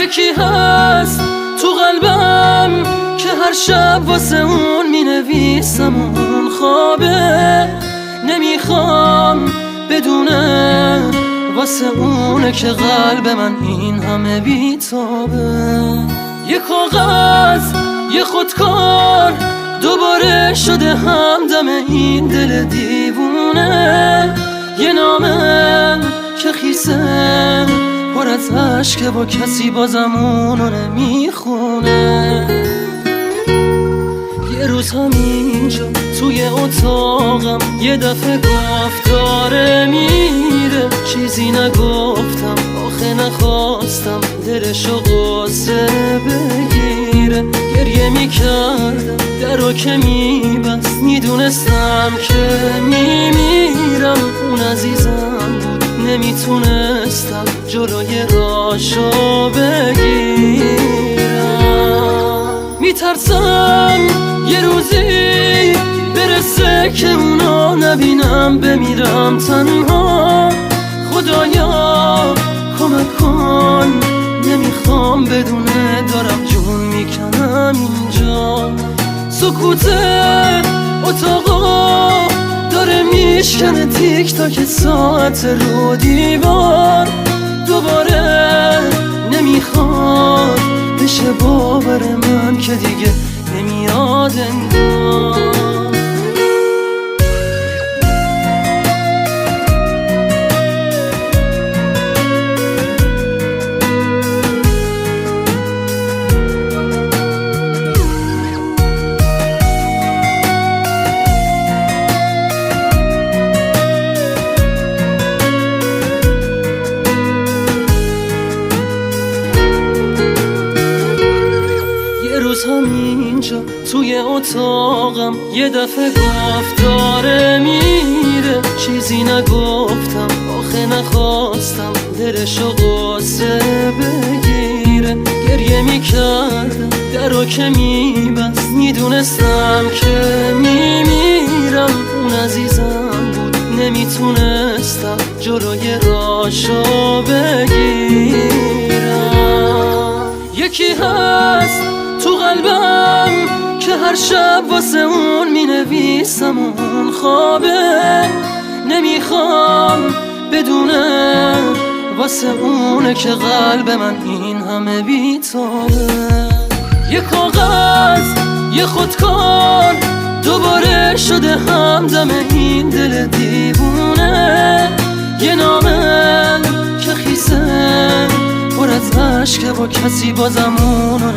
یکی هست تو قلبم که هر شب واسه اون می نویسم اون خوابه، نمیخوام بدونه واسه اونه که قلب من این همه بیتابه. یه کاغذ یه خودکار دوباره شده همدم این دل دیوونه، یه نامه که خیسه پر از عشقه با کسی بازم اونو نمیخونه. یه روز همینجا توی اتاقم یه دفعه گفت داره میره، چیزی نگفتم آخه نخواستم دلشو قصه بگیره. گریه میکردم درو که میبست، میدونستم که میمیرم. اون عزیزم بود نمیتونستم جلوی راشو بگیرم. میترسم یه روزی برسه که اونو نبینم، بمیرم تنها. خدایا کمک کن، نمیخوام بدونه دارم جون میکنم اینجا. سکوت اتاقا داره میشکنه تیک تاک ساعت رو دیوار. دوباره نمیخواد بشه باور من که دیگه نمیاد انگار. همینجا توی اتاقم یه دفعه گفت داره میره، چیزی نگفتم آخه نخواستم دلشو قصه بگیره. گریه میکردم درو که میبست، میدونستم که میمیرم. اون عزیزم بود نمیتونستم جلوی راشو بگیرم. یکی هست تو قلبم که هر شب واسه اون می نویسم اون خوابه، نمیخوام بدونه واسه اونه که قلب من این همه بیتابه. یه کاغذ یه خودکار دوباره شده همدم این دل دیوونه، یه نامه که خیسه پر از عشقه با کسی بازم اونو